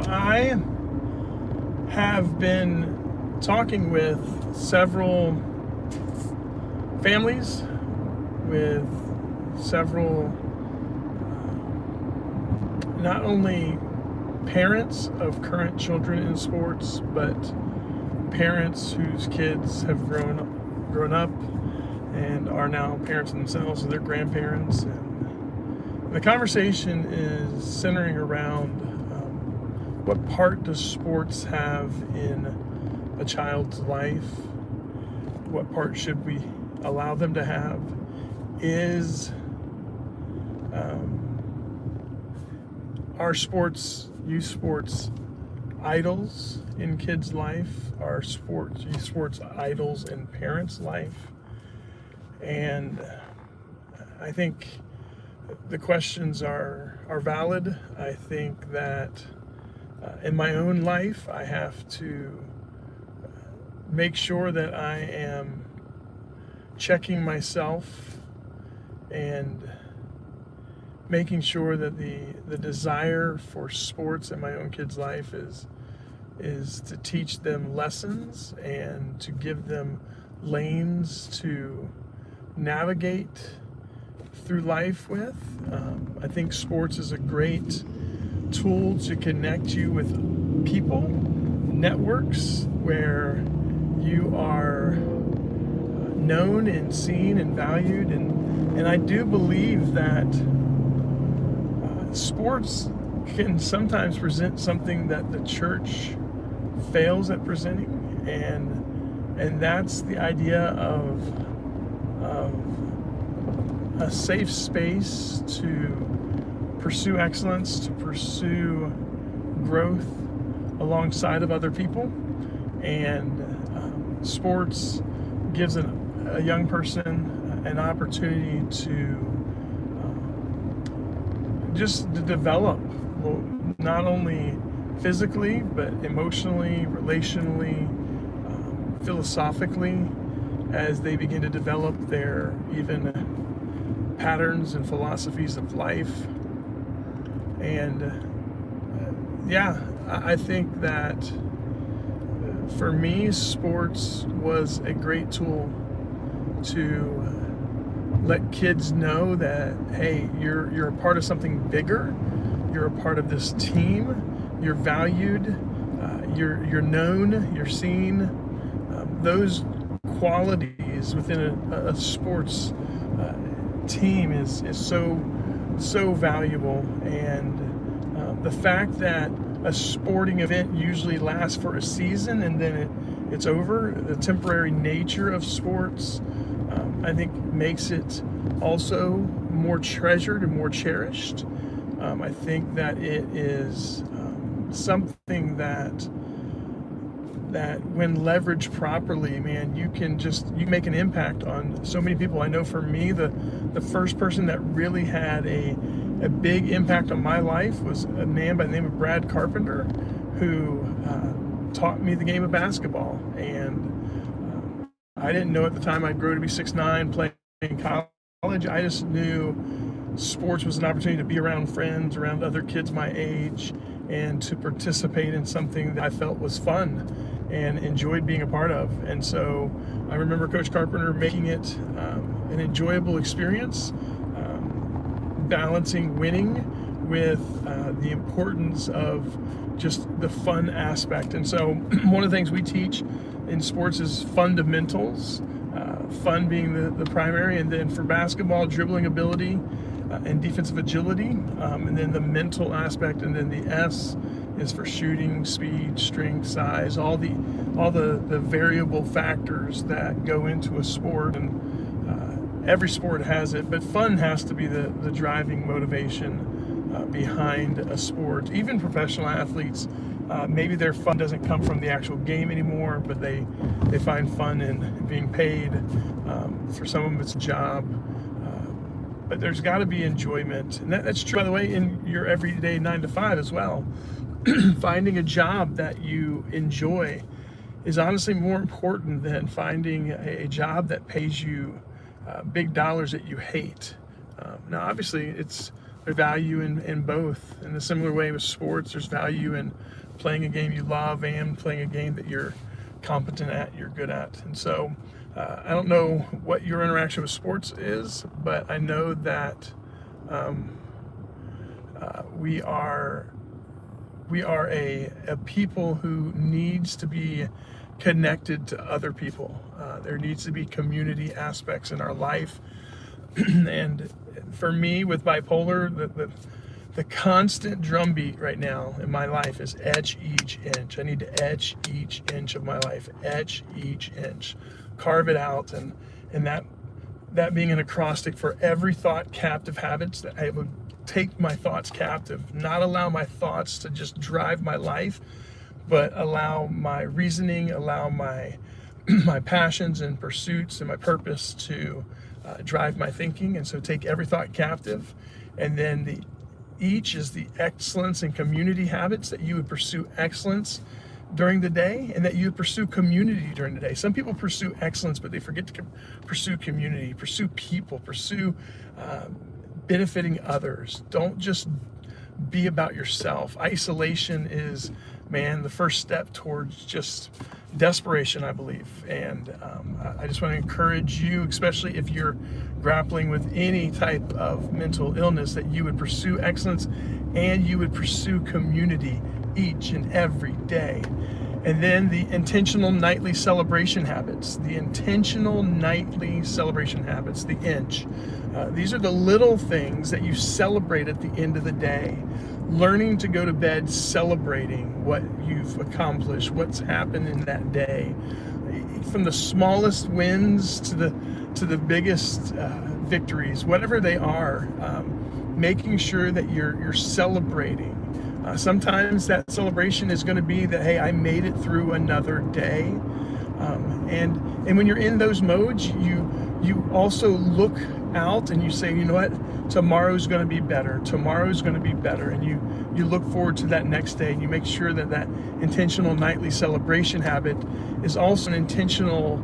I have been talking with several families, with several not only parents of current children in sports, but parents whose kids have grown up and are now parents themselves, and their grandparents. And the conversation is centering around what part does sports have in a child's life? What part should we allow them to have? Is our youth sports idols in kids' life? Are youth sports idols in parents' life? And I think the questions are valid. I think that in my own life, I have to make sure that I am checking myself and making sure that the desire for sports in my own kid's life is to teach them lessons and to give them lanes to navigate through life with. I think sports is a great tool to connect you with people, networks where you are known and seen and valued, and I do believe that sports can sometimes present something that the church fails at presenting, and that's the idea of a safe space to pursue excellence, to pursue growth alongside of other people. And sports gives a young person an opportunity to just to develop, not only physically, but emotionally, relationally, philosophically, as they begin to develop their even patterns and philosophies of life. And I think that for me, sports was a great tool to let kids know that, hey, you're a part of something bigger, you're a part of this team, you're valued, you're known, you're seen. Those qualities within a sports team is so valuable. And the fact that a sporting event usually lasts for a season and then it's over, the temporary nature of sports, I think makes it also more treasured and more cherished. I think that it is something that when leveraged properly, man, you make an impact on so many people. I know for me, the first person that really had a big impact on my life was a man by the name of Brad Carpenter, who taught me the game of basketball. And I didn't know at the time I'd grow to be 6'9", playing in college. I just knew sports was an opportunity to be around friends, around other kids my age, and to participate in something that I felt was fun and enjoyed being a part of. And so I remember Coach Carpenter making it an enjoyable experience, balancing winning with the importance of just the fun aspect. And so one of the things we teach in sports is fundamentals, fun being the primary, and then for basketball, dribbling ability and defensive agility, and then the mental aspect, and then the S is for shooting, speed, strength, size, all the variable factors that go into a sport. And every sport has it, but fun has to be the driving motivation behind a sport. Even professional athletes, maybe their fun doesn't come from the actual game anymore, but they find fun in being paid. For some of them, it's a job. But there's got to be enjoyment. And that's true, by the way, in your everyday 9 to 5 as well. Finding a job that you enjoy is honestly more important than finding a job that pays you big dollars that you hate. Now, obviously, it's There's value in both. In a similar way with sports, there's value in playing a game you love and playing a game that you're competent at, you're good at. And so I don't know what your interaction with sports is, but I know that we are a people who needs to be connected to other people. There needs to be community aspects in our life. And for me with bipolar, the constant drumbeat right now in my life is etch each inch. I need to etch each inch of my life, etch each inch, carve it out, and that being an acrostic for every thought captive habits, that I would take my thoughts captive, not allow my thoughts to just drive my life, but allow my reasoning, allow my my passions and pursuits and my purpose to drive my thinking. And so take every thought captive, and then each is the excellence and community habits, that you would pursue excellence during the day and that you pursue community during the day. Some people pursue excellence, but they forget to pursue community, pursue people, pursue benefiting others. Don't just be about yourself. Isolation is, man, the first step towards just desperation, I believe. And I just want to encourage you, especially if you're grappling with any type of mental illness, that you would pursue excellence and you would pursue community each and every day. And then the intentional nightly celebration habits, the inch. These are the little things that you celebrate at the end of the day. Learning to go to bed celebrating what you've accomplished, what's happened in that day, from the smallest wins to the biggest victories, whatever they are. Making sure that you're celebrating. Sometimes that celebration is going to be that, hey, I made it through another day. And when you're in those modes, you also look out and you say, you know what, tomorrow's going to be better. Tomorrow's going to be better. And you look forward to that next day, and you make sure that intentional nightly celebration habit is also an intentional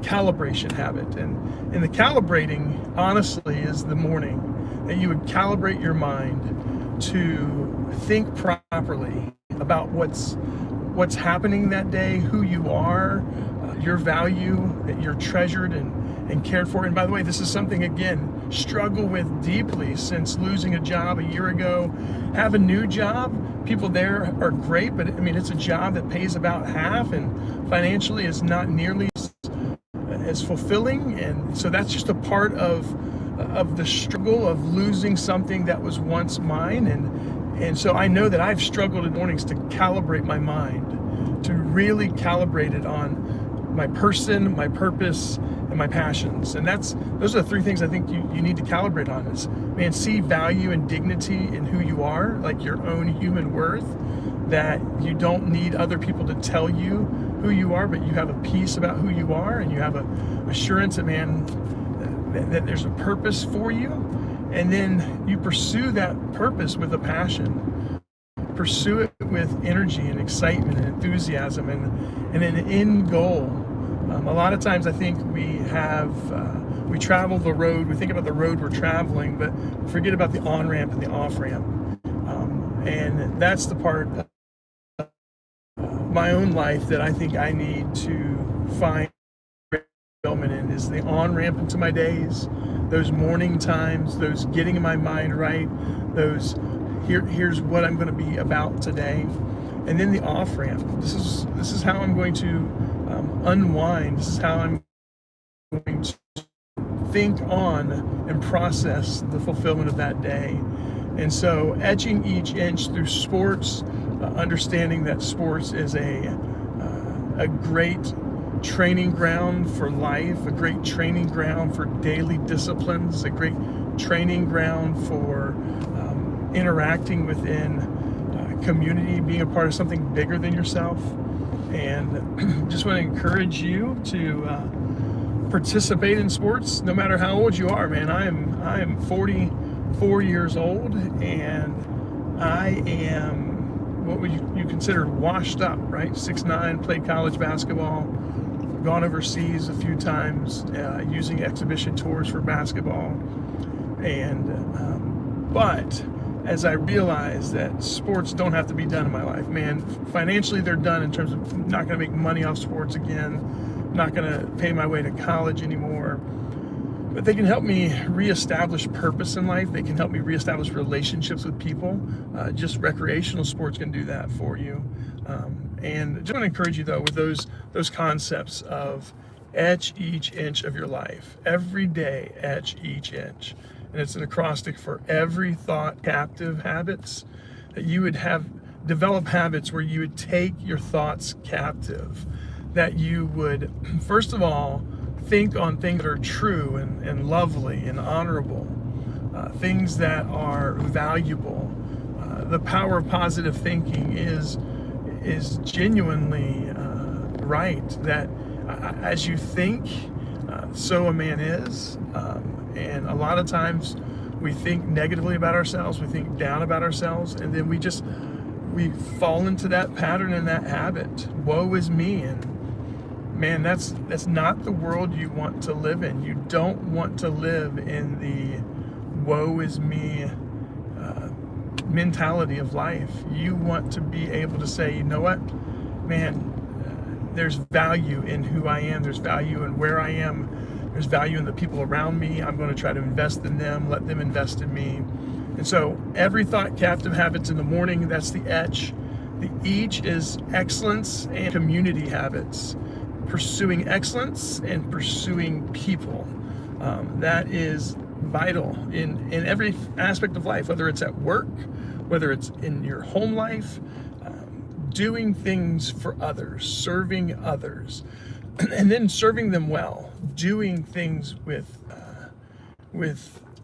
calibration habit. And the calibrating, honestly, is the morning, that you would calibrate your mind to think properly about what's happening that day, who you are, your value, that you're treasured and cared for. And by the way, this is something, again, struggle with deeply since losing a job a year ago. Have a new job. People there are great, but I mean, it's a job that pays about half and financially is not nearly as fulfilling. And so that's just a part of the struggle of losing something that was once mine. And so I know that I've struggled in mornings to calibrate my mind, to really calibrate it on my person, my purpose, and my passions. And those are the three things I think you need to calibrate on. Is, man, see value and dignity in who you are, like your own human worth, that you don't need other people to tell you who you are, but you have a peace about who you are, and you have a assurance that, man, that there's a purpose for you. And then you pursue that purpose with a passion. Pursue it with energy and excitement and enthusiasm and an end goal. A lot of times I think we travel the road, we think about the road we're traveling, but forget about the on-ramp and the off-ramp. And that's the part of my own life that I think I need to find fulfillment in, is the on-ramp into my days, those morning times, those getting my mind right, those here's what I'm going to be about today. And then the off-ramp. This is how I'm going to unwind. This is how I'm going to think on and process the fulfillment of that day. And so etching each inch through sports, understanding that sports is a great training ground for life, a great training ground for daily disciplines, a great training ground for interacting within community, being a part of something bigger than yourself. And just want to encourage you to participate in sports, no matter how old you are, man. I am 44 years old, and I am what would you consider washed up, right? 6'9", played college basketball, gone overseas a few times using exhibition tours for basketball, and But as I realized that sports don't have to be done in my life, man, financially they're done in terms of not going to make money off sports again, not going to pay my way to college anymore. But they can help me reestablish purpose in life. They can help me reestablish relationships with people. Just recreational sports can do that for you. And I just want to encourage you, though, with those concepts of etch each inch of your life. Every day, etch each inch. And it's an acrostic for every thought captive habits, that you would develop habits where you would take your thoughts captive, that you would, first of all, think on things that are true and lovely and honorable, things that are valuable. The power of positive thinking is genuinely right, that as you think, so a man is. And a lot of times we think negatively about ourselves, we think down about ourselves, and then we fall into that pattern and that habit. Woe is me. And man, that's not the world you want to live in. You don't want to live in the woe is me mentality of life. You want to be able to say, you know what, man, there's value in who I am. There's value in where I am. There's value in the people around me. I'm going to try to invest in them, let them invest in me. And so every thought captive habits in the morning, that's the etch. The each is excellence and community habits. Pursuing excellence and pursuing people. That is vital in every aspect of life, whether it's at work, whether it's in your home life, doing things for others, serving others, and then serving them well, doing things with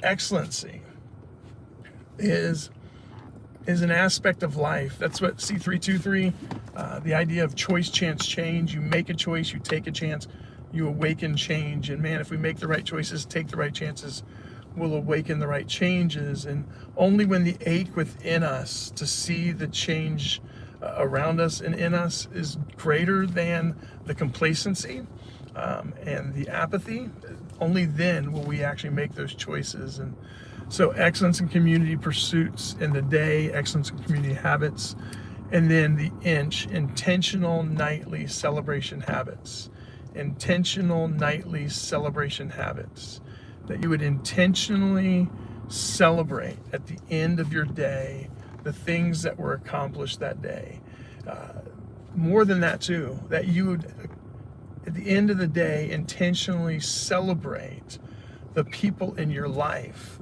excellency is an aspect of life. That's what C323, the idea of choice, chance, change. You make a choice, you take a chance, you awaken change. And man, if we make the right choices, take the right chances, we'll awaken the right changes. And only when the ache within us to see the change around us and in us is greater than the complacency and the apathy, only then will we actually make those choices. And so excellence in community pursuits in the day, excellence in community habits, and then the intentional nightly celebration habits. Intentional nightly celebration habits. That you would intentionally celebrate at the end of your day the things that were accomplished that day. More than that too, that you would, at the end of the day, intentionally celebrate the people in your life,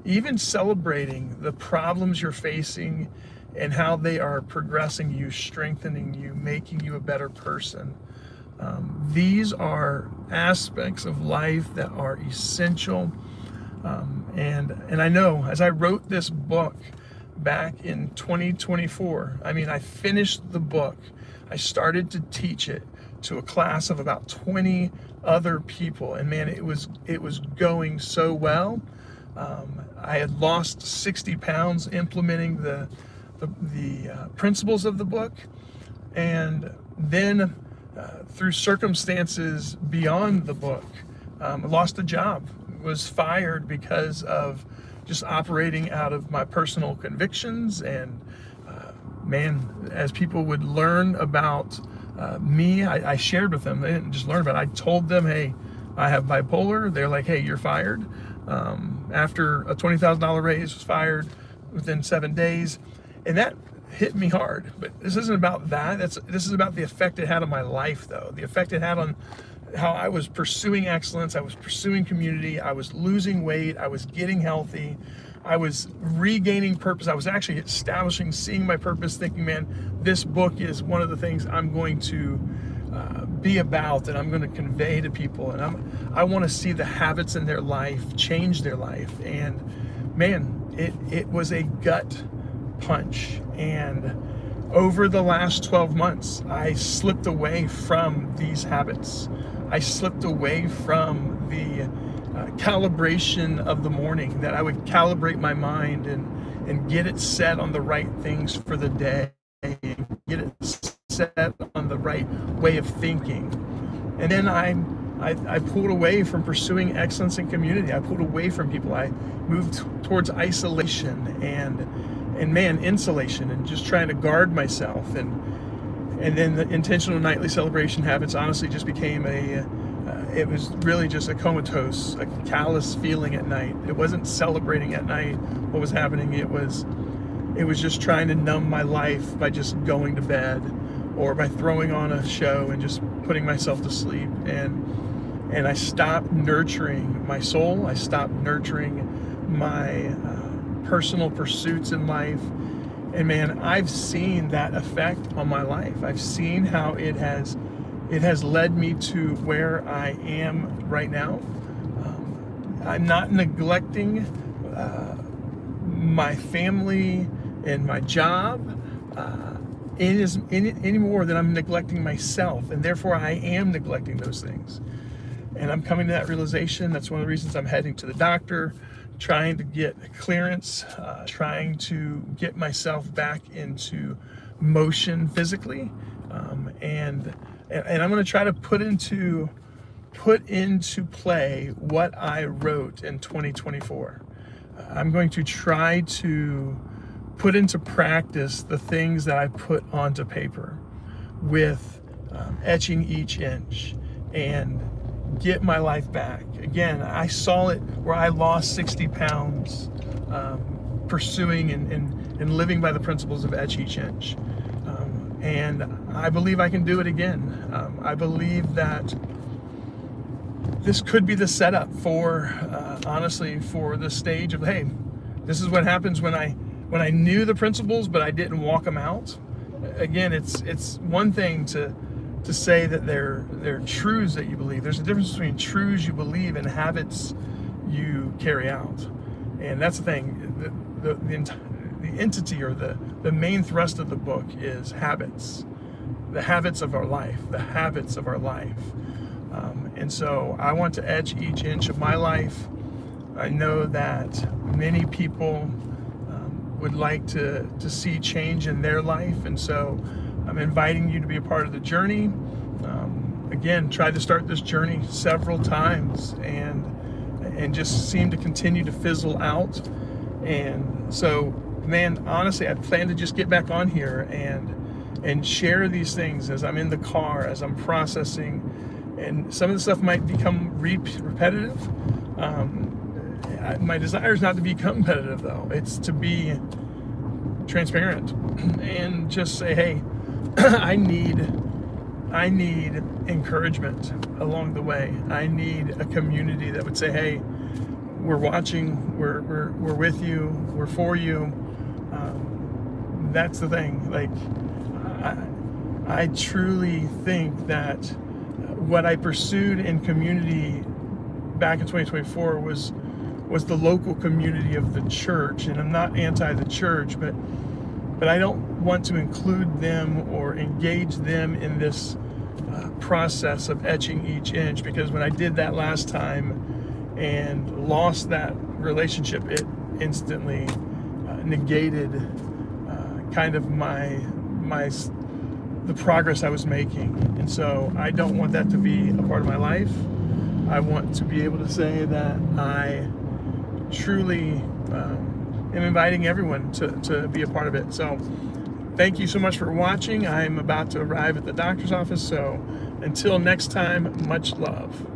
even celebrating the problems you're facing and how they are progressing you, strengthening you, making you a better person. These are aspects of life that are essential. And I know as I wrote this book back in 2024, I finished the book. I started to teach it to a class of about 20 other people, and man, it was going so well. I had lost 60 pounds implementing the principles of the book, and then through circumstances beyond the book, I lost a job, was fired because of just operating out of my personal convictions. And man, as people would learn about me, I shared with them. They didn't just learn about it. I told them, hey, I have bipolar. They're like, hey, you're fired. After a $20,000 raise, was fired within 7 days. And that hit me hard. But this isn't about that. This is about the effect it had on my life, though. The effect it had on how I was pursuing excellence. I was pursuing community. I was losing weight. I was getting healthy. I was regaining purpose. I was actually seeing my purpose, thinking, man, this book is one of the things I'm going to be about and I'm going to convey to people. And I want to see the habits in their life change their life. And man, it was a gut punch. And over the last 12 months, I slipped away from these habits. I slipped away from the calibration of the morning, that I would calibrate my mind and get it set on the right things for the day, get it set on the right way of thinking. And then I I pulled away from pursuing excellence in community. I pulled away from people. I moved towards isolation and man, insulation, and just trying to guard myself. And then the intentional nightly celebration habits honestly just became it was really just a comatose, a callous feeling at night. It wasn't celebrating at night what was happening. It was just trying to numb my life by just going to bed or by throwing on a show and just putting myself to sleep. And I stopped nurturing my soul. I stopped nurturing my personal pursuits in life. And man, I've seen that effect on my life. I've seen how it has led me to where I am right now. I'm not neglecting my family and my job any more than I'm neglecting myself, and therefore I am neglecting those things. And I'm coming to that realization. That's one of the reasons I'm heading to the doctor, trying to get clearance, trying to get myself back into motion physically, and I'm going to try to put into play what I wrote in 2024. I'm going to try to put into practice the things that I put onto paper with etching each inch and get my life back. Again, I saw it where I lost 60 pounds pursuing and living by the principles of etch each inch. And I believe I can do it again. I believe that this could be the setup for, honestly, for the stage of, hey, this is what happens when I knew the principles, but I didn't walk them out. Again, it's one thing to say that they're truths that you believe. There's a difference between truths you believe and habits you carry out. And that's the thing. The entity or the main thrust of the book is habits. The habits of our life. The habits of our life. And so I want to etch each inch of my life. I know that many people would like to see change in their life, and so I'm inviting you to be a part of the journey. Again, tried to start this journey several times and just seem to continue to fizzle out. And so, man, honestly, I plan to just get back on here and share these things as I'm in the car, as I'm processing. And some of the stuff might become repetitive. My desire is not to become competitive, though. It's to be transparent and just say, hey, I need encouragement along the way. I need a community that would say, hey, we're watching, we're with you, we're for you. That's the thing. Like, I truly think that what I pursued in community back in 2024 was the local community of the church. And I'm not anti the church, but I don't want to include them or engage them in this process of etching each inch, because when I did that last time and lost that relationship, it instantly negated kind of the progress I was making. And so I don't want that to be a part of my life. I want to be able to say that I truly am inviting everyone to be a part of it. So thank you so much for watching. I'm about to arrive at the doctor's office. So until next time, much love.